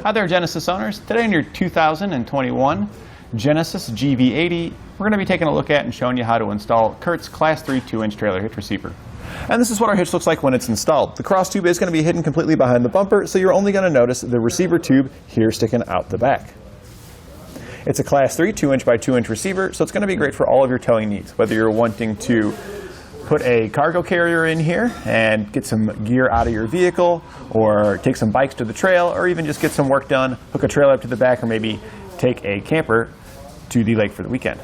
Hi there, Genesis owners. Today in your 2021 Genesis GV80, we're going to be taking a look at and showing you how to install Curt's Class 3 2-inch trailer hitch receiver. And this is what our hitch looks like when it's installed. The cross tube is going to be hidden completely behind the bumper, so you're only going to notice the receiver tube here sticking out the back. It's a Class 3 2-inch by 2-inch receiver, so it's going to be great for all of your towing needs, whether you're wanting to put a cargo carrier in here and get some gear out of your vehicle, or take some bikes to the trail, or even just get some work done, hook a trailer up to the back, or maybe take a camper to the lake for the weekend.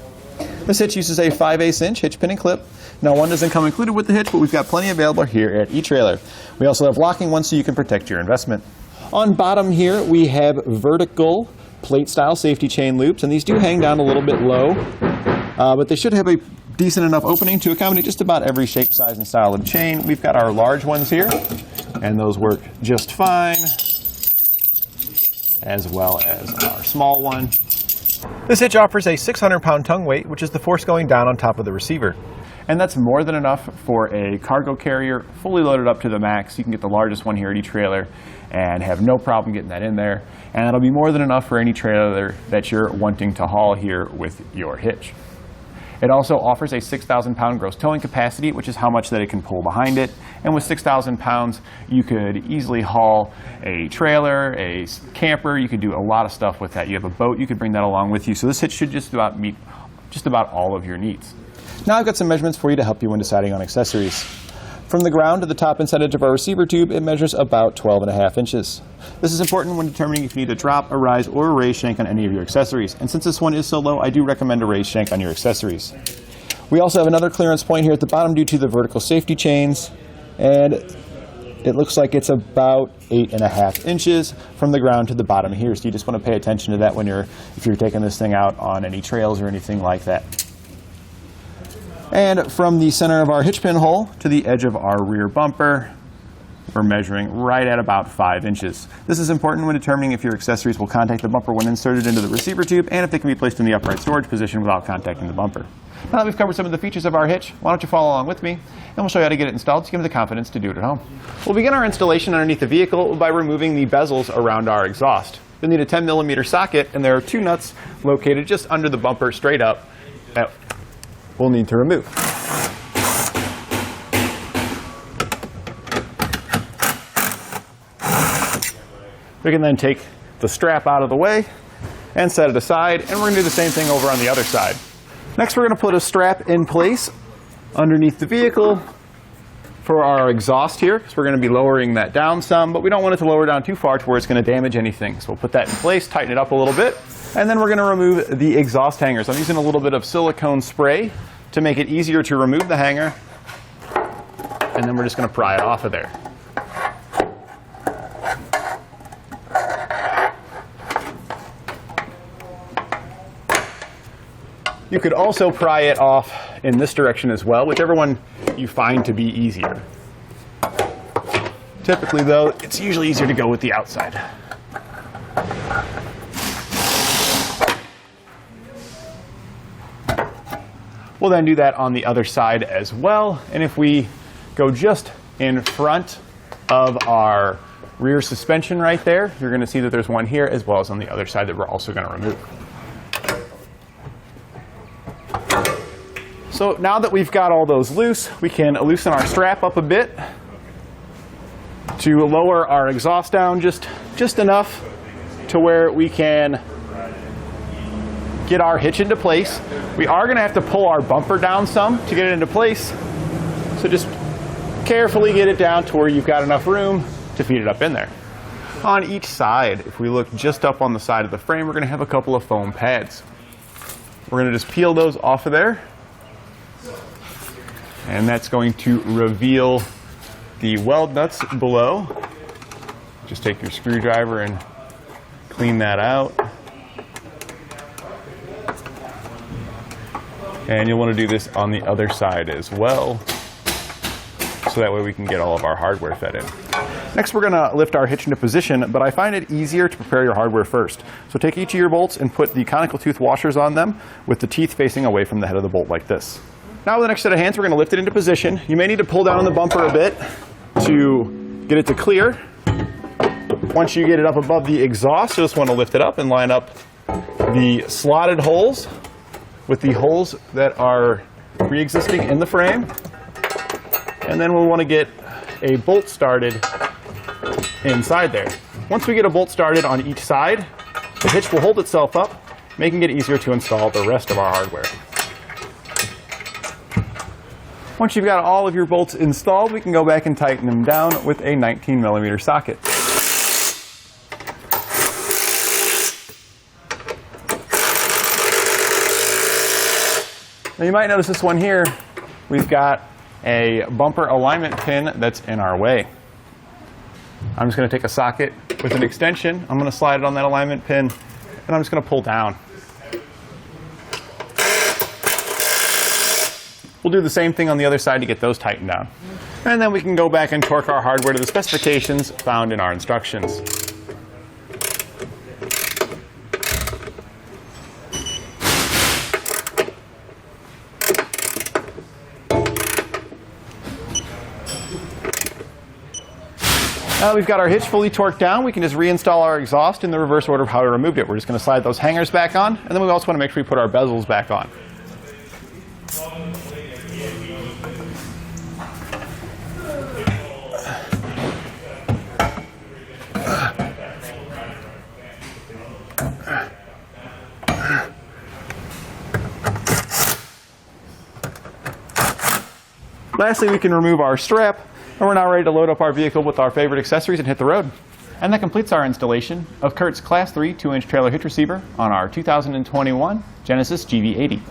This hitch uses a 5/8" hitch pin and clip. Now, one doesn't come included with the hitch, but we've got plenty available here at eTrailer. We also have locking ones so you can protect your investment. On bottom here, we have vertical plate-style safety chain loops, and these do hang down a little bit low, but they should have a decent enough opening to accommodate just about every shape, size, and style of chain. We've got our large ones here, and those work just fine, as well as our small one. This hitch offers a 600-pound tongue weight, which is the force going down on top of the receiver. And that's more than enough for a cargo carrier, fully loaded up to the max. You can get the largest one here at eTrailer and have no problem getting that in there. And that'll be more than enough for any trailer that you're wanting to haul here with your hitch. It also offers a 6,000-pound gross towing capacity, which is how much that it can pull behind it. And with 6,000 pounds, you could easily haul a trailer, a camper. You could do a lot of stuff with that. You have a boat, you could bring that along with you. So this hitch should just about meet just about all of your needs. Now I've got some measurements for you to help you when deciding on accessories. From the ground to the top inside edge of our receiver tube, it measures about 12.5 inches. This is important when determining if you need a drop, a rise, or a raised shank on any of your accessories. And since this one is so low, I do recommend a raised shank on your accessories. We also have another clearance point here at the bottom due to the vertical safety chains, and it looks like it's about 8.5 inches from the ground to the bottom here. So you just want to pay attention to that if you're taking this thing out on any trails or anything like that. And from the center of our hitch pin hole to the edge of our rear bumper, we're measuring right at about 5 inches. This is important when determining if your accessories will contact the bumper when inserted into the receiver tube, and if they can be placed in the upright storage position without contacting the bumper. Now that we've covered some of the features of our hitch, why don't you follow along with me, and we'll show you how to get it installed so you have the confidence to do it at home. We'll begin our installation underneath the vehicle by removing the bezels around our exhaust. You'll need a 10mm socket, and there are 2 nuts located just under the bumper straight up that we'll need to remove. We can then take the strap out of the way and set it aside, and we're going to do the same thing over on the other side. Next, we're going to put a strap in place underneath the vehicle for our exhaust here, because we're going to be lowering that down some, but we don't want it to lower down too far to where it's going to damage anything. So we'll put that in place, tighten it up a little bit, and then we're going to remove the exhaust hangers. I'm using a little bit of silicone spray to make it easier to remove the hanger, and then we're just going to pry it off of there. You could also pry it off in this direction as well, whichever one you find to be easier. Typically, though, it's usually easier to go with the outside. We'll then do that on the other side as well. And if we go just in front of our rear suspension right there, you're going to see that there's one here as well as on the other side that we're also going to remove. So now that we've got all those loose, we can loosen our strap up a bit to lower our exhaust down just enough to where we can get our hitch into place. We are going to have to pull our bumper down some to get it into place, so just carefully get it down to where you've got enough room to feed it up in there. On each side, if we look just up on the side of the frame, we're going to have a couple of foam pads. We're going to just peel those off of there, and that's going to reveal the weld nuts below. Just take your screwdriver and clean that out. And you'll want to do this on the other side as well, so that way we can get all of our hardware fed in. Next, we're going to lift our hitch into position, but I find it easier to prepare your hardware first. So take each of your bolts and put the conical tooth washers on them with the teeth facing away from the head of the bolt like this. Now with the next set of hands, we're going to lift it into position. You may need to pull down on the bumper a bit to get it to clear. Once you get it up above the exhaust, you just want to lift it up and line up the slotted holes with the holes that are pre-existing in the frame. And then we'll want to get a bolt started inside there. Once we get a bolt started on each side, the hitch will hold itself up, making it easier to install the rest of our hardware. Once you've got all of your bolts installed, we can go back and tighten them down with a 19mm socket. Now you might notice this one here, we've got a bumper alignment pin that's in our way. I'm just going to take a socket with an extension, I'm going to slide it on that alignment pin, and I'm just going to pull down. We'll do the same thing on the other side to get those tightened down. And then we can go back and torque our hardware to the specifications found in our instructions. Now that we've got our hitch fully torqued down, we can just reinstall our exhaust in the reverse order of how we removed it. We're just going to slide those hangers back on, and then we also want to make sure we put our bezels back on. Lastly, we can remove our strap, and we're now ready to load up our vehicle with our favorite accessories and hit the road. And that completes our installation of Curt's Class 3 2-inch trailer hitch receiver on our 2021 Genesis GV80.